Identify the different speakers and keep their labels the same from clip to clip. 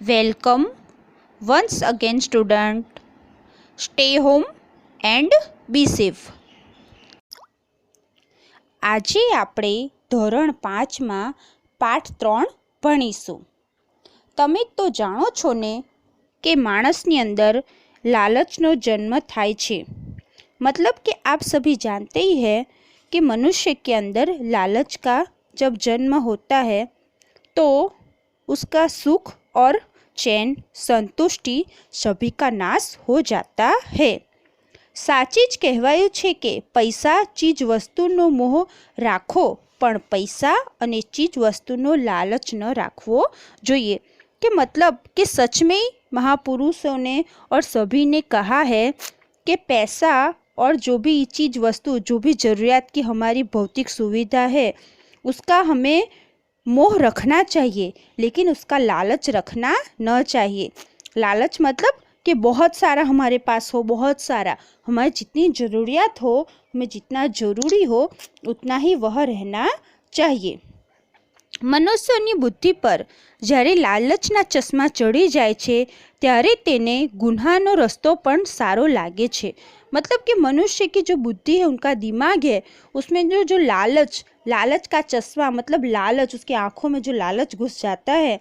Speaker 1: Welcome once again student. Stay home and be safe. આજે આપણે ધોરણ 5માં પાઠ 3 ભણીશું. તમે તો જાણો છો ને કે માણસની અંદર लालचનો जन्म થાય છે. मतलब कि आप सभी जानते ही हैं कि मनुष्य के अंदर लालच का जब जन्म होता है तो उसका सुख और चैन संतुष्टि सभी का नाश हो जाता है. साची ज कहेवायुं छे के पैसा चीज वस्तुनो मोह राखो पण पैसा अने चीज वस्तुनो लालच न राखवो जोईए. कि मतलब कि सच में महापुरुषों ने और सभी ने कहा है कि पैसा और जो भी चीज़ वस्तु जो भी ज़रूरियात की हमारी भौतिक सुविधा है उसका हमें मोह रखना चाहिए, लेकिन उसका लालच रखना न चाहिए. लालच मतलब कि बहुत सारा हमारे पास हो, बहुत सारा हमारी जितनी ज़रूरियात हो, हमें जितना ज़रूरी हो उतना ही वह रहना चाहिए. मनुष्यની બુદ્ધિ પર જ્યારે લાલચના ચશ્મા ચડી જાય છે ત્યારે તેને ગુનાહનો રસ્તો પણ સારો લાગે છે. मतलब कि मनुष्य की जो बुद्धि है, उनका दिमाग है, उसमें जो लालच का चश्मा मतलब लालच, उसकी आँखों में जो लालच घुस जाता है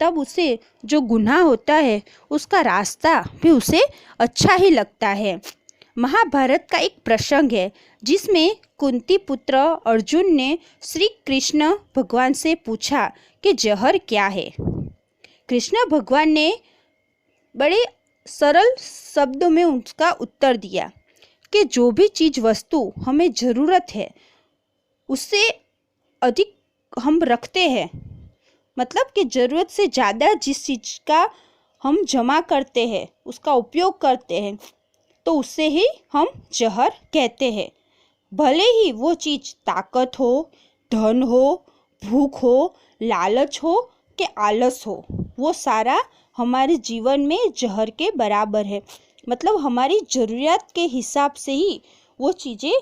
Speaker 1: तब उसे जो गुनाह होता है उसका रास्ता भी उसे अच्छा ही लगता है. महाभारत का एक प्रसंग है जिसमें कुंती पुत्र अर्जुन ने श्री कृष्ण भगवान से पूछा कि जहर क्या है. कृष्ण भगवान ने बड़े सरल शब्दों में उसका उत्तर दिया कि जो भी चीज़ वस्तु हमें ज़रूरत है उससे अधिक हम रखते हैं, मतलब कि ज़रूरत से ज़्यादा जिस चीज़ का हम जमा करते हैं, उसका उपयोग करते हैं, तो उससे ही हम जहर कहते हैं. भले ही वो चीज़ ताकत हो, धन हो, भूख हो, लालच हो कि आलस हो, वो सारा हमारे जीवन में जहर के बराबर है. मतलब हमारी ज़रूरियात के हिसाब से ही वो चीज़ें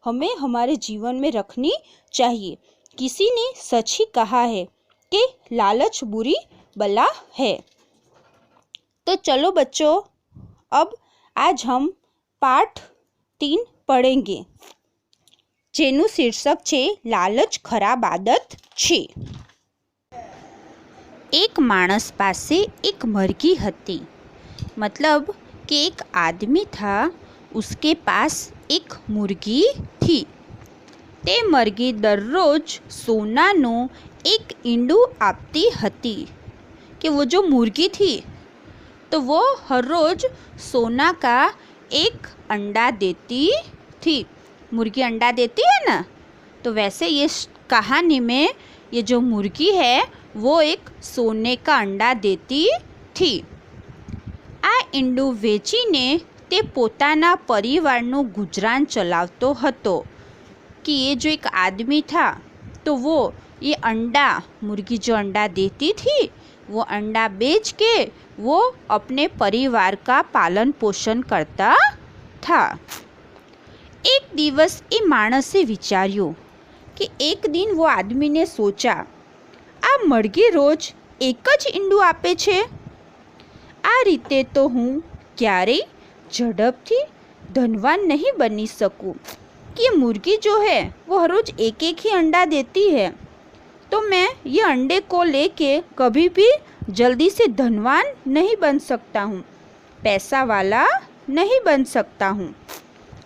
Speaker 1: हमें हमारे जीवन में रखनी चाहिए. किसी ने सच ही कहा है कि लालच बुरी बला है. तो चलो बच्चों, अब आज हम पाठ 3 पढ़ेंगे जेनु शीर्षक छे लालच खराब आदत छे. एक माणस पासे एक मरघी हती. मतलब कि एक आदमी था, उसके पास एक मुर्गी थी. ते मरघी दररोज सोनानो एक ईंडू आपती हती. कि वो जो मुर्गी थी तो वो हर रोज़ सोना का एक अंडा देती थी. मुर्गी अंडा देती है ना, तो वैसे ये कहानी में ये जो मुर्गी है वो एक सोने का अंडा देती थी. आ ईंडू वेचीने ते पोताना परिवारનું गुजरान चलावतो हतो. कि ये जो एक आदमी था तो वो ये अंडा, मुर्गी जो अंडा देती थी, वो अंडा बेच के वो अपने परिवार का पालन पोषण करता था. एक दिवस ए माणसे विचार्યું कि एक दिन वो आदमी ने सोचा, आ मरघी रोज एक ज ईंडू आपे छे, आ रीते तो हूँ क्यारेय झड़पथी धनवान नहीं बनी सकूँ. कि ये मुर्गी जो है वो हर रोज़ एक एक ही अंडा देती है, तो मैं ये अंडे को लेके कभी भी जल्दी से धनवान नहीं बन सकता हूँ, पैसा वाला नहीं बन सकता हूँ.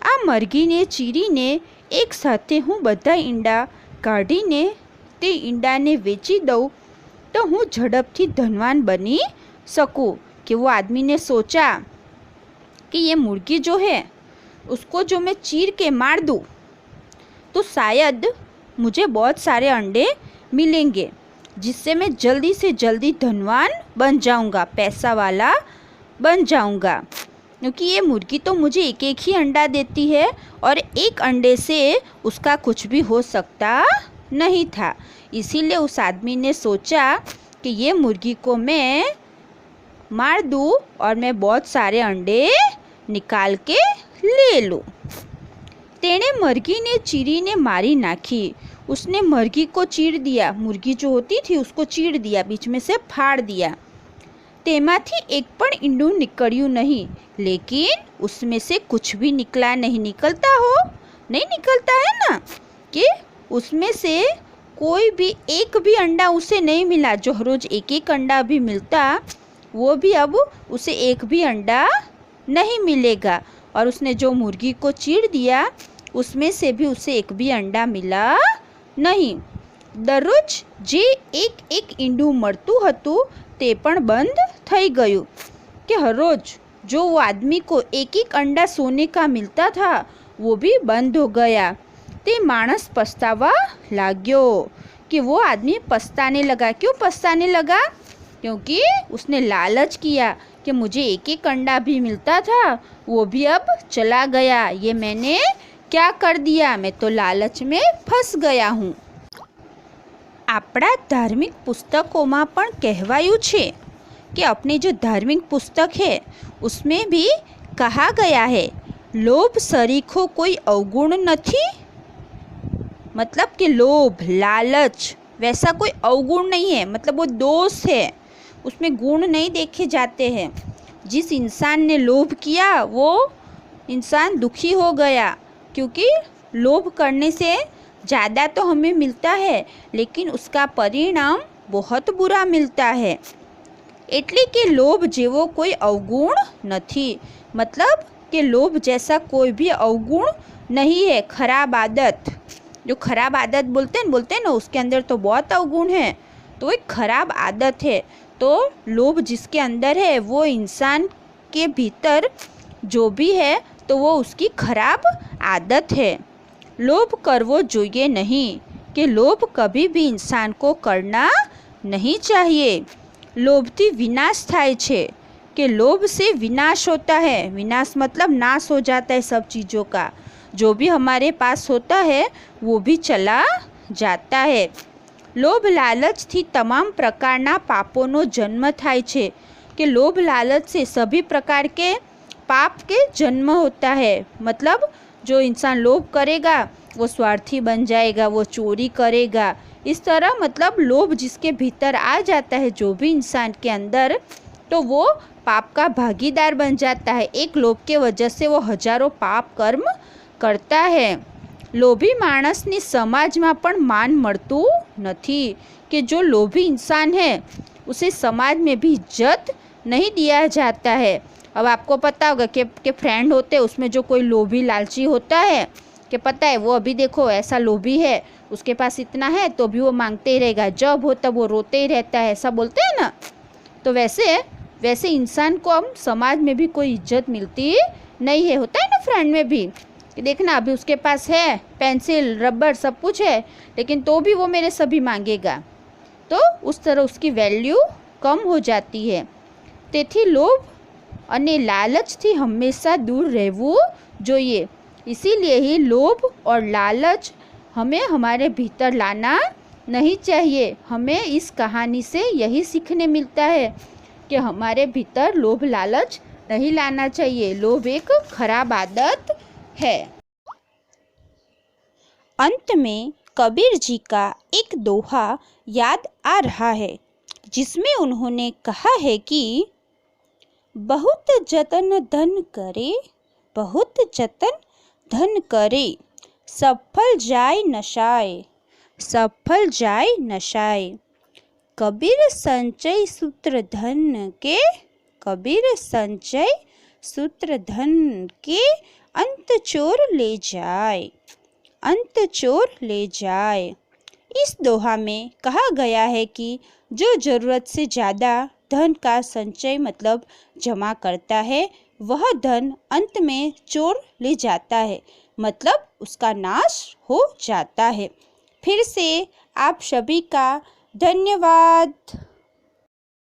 Speaker 1: आ मरघी ने चीरी ने एक साथे हूँ बधा ईंडा काढ़ीने ते ईंडा ने वेची दऊँ तो हूँ झड़पथी धनवान बनी सकूँ. कि वो आदमी ने सोचा कि ये मुर्गी जो है उसको जो मैं चीर के मार दूँ तो शायद मुझे बहुत सारे अंडे मिलेंगे, जिससे मैं जल्दी से जल्दी धनवान बन जाऊंगा, पैसा वाला बन जाऊंगा. क्योंकि ये मुर्गी तो मुझे एक एक ही अंडा देती है और एक अंडे से उसका कुछ भी हो सकता नहीं था. इसीलिए उस आदमी ने सोचा कि ये मुर्गी को मैं मार दूँ और मैं बहुत सारे अंडे निकाल के ले लूँ. तेने मरघी ने चीरी ने मारी नाखी. उसने मरघी को चीर दिया, मुर्गी जो होती थी उसको चीर दिया, बीच में से फाड़ दिया. તેમાંથી એક પણ ઈંડું નીકળ્યું नहीं, लेकिन उसमें से कुछ भी निकला नहीं। निकलता हो नहीं निकलता है ना, कि उसमें से कोई भी एक भी अंडा उसे नहीं मिला। जो रोज एक एक अंडा भी मिलता, वो भी अब उसे एक भी अंडा नहीं मिलेगा। और उसने जो मुर्गी को चीर दिया, उसमें से भी उसे एक भी अंडा मिला नहीं। दररोज જે એક એક ઈંડું મળતું હતું તે પણ બંધ થઈ ગયું, कि हर रोज जो वो आदमी को एक एक अंडा सोने का मिलता था वो भी बंद हो गया। ते मानस पछतावा लाग्यो, कि वो आदमी पछताने लगा। क्यों पछताने लगा? क्योंकि उसने लालच किया कि मुझे एक एक अंडा भी मिलता था, वो भी अब चला गया। ये मैंने क्या कर दिया, मैं तो लालच में फंस गया हूँ। આપણા ધાર્મિક પુસ્તકોમાં પણ કહેવાયું છે कि अपने जो धार्मिक पुस्तक है उसमें भी कहा गया है, लोभ सरीखो कोई अवगुण नहीं। मतलब कि लोभ लालच वैसा कोई अवगुण नहीं है, मतलब वो दोष है, उसमें गुण नहीं देखे जाते हैं। जिस इंसान ने लोभ किया वो इंसान दुखी हो गया, क्योंकि लोभ करने से ज़्यादा तो हमें मिलता है, लेकिन उसका परिणाम बहुत बुरा मिलता है। એટલે કે લોભ જેવો કોઈ અવગુણ નથી। मतलब कि लोभ जैसा कोई भी अवगुण नहीं है। खराब आदत, जो खराब आदत बोलते हैं ना, उसके अंदर तो बहुत अवगुण है, तो एक खराब आदत है। तो लोभ जिसके अंदर है वो इंसान के भीतर जो भी है तो वो उसकी खराब आदत है। लोभ करवो જોઈએ नहीं, कि लोभ कभी भी इंसान को करना नहीं चाहिए। लोभથી विनाश થાય છે, कि लोभ से विनाश होता है। विनाश मतलब नाश हो जाता है सब चीज़ों का। जो भी हमारे पास होता है वो भी चला जाता है। लोभ लालचથી તમામ પ્રકારના પાપોનો જન્મ થાય છે, कि लोभ लालच से सभी प्रकार के पाप के जन्म होता है। मतलब जो इंसान लोभ करेगा वो स्वार्थी बन जाएगा, वो चोरी करेगा। इस तरह मतलब लोभ जिसके भीतर आ जाता है जो भी इंसान के अंदर, तो वो पाप का भागीदार बन जाता है। एक लोभ के वजह से वो हजारों पाप कर्म करता है। लोभी माणसने समाजમાં પણ માન મળતું નથી, कि जो लोभी इंसान है उसे समाज में भी इज्जत नहीं दिया जाता है। अब आपको पता होगा कि फ्रेंड होते हैं उसमें जो कोई लोभी लालची होता है, कि पता है वो अभी देखो ऐसा लोभी है, उसके पास इतना है तो भी वो मांगते ही रहेगा, जब हो तब वो रोते ही रहता है, ऐसा बोलते हैं ना। तो वैसे इंसान को हम समाज में भी कोई इज्जत मिलती नहीं है। होता है ना फ्रेंड में भी, कि देखना अभी उसके पास है पेंसिल रबर सब कुछ है, लेकिन तो भी वो मेरे सभी मांगेगा, तो उस तरह उसकी वैल्यू कम हो जाती है। તેથી લોભ અને લાલચથી હંમેશા दूर રહેવું જોઈએ। इसीलिए ही लोभ और लालच हमें हमारे भीतर लाना नहीं चाहिए। हमें इस कहानी से यही सीखने मिलता है कि हमारे भीतर लोभ लालच नहीं लाना चाहिए। लोभ एक खराब आदत है। अंत में कबीर जी का एक दोहा याद आ रहा है, जिसमें उन्होंने कहा है कि बहुत जतन धन करे, बहुत जतन धन करे, सफल जाय नशाय, सफल जाय नशाय। कबीर संचय सूत्र धन के, कबीर संचय सूत्र धन के, अंत चोर ले जाए, अंत चोर ले जाए। इस दोहा में कहा गया है कि जो ज़रूरत से ज़्यादा धन का संचय मतलब जमा करता है, वह धन अंत में चोर ले जाता है, मतलब उसका नाश हो जाता है। फिर से आप सभी का धन्यवाद।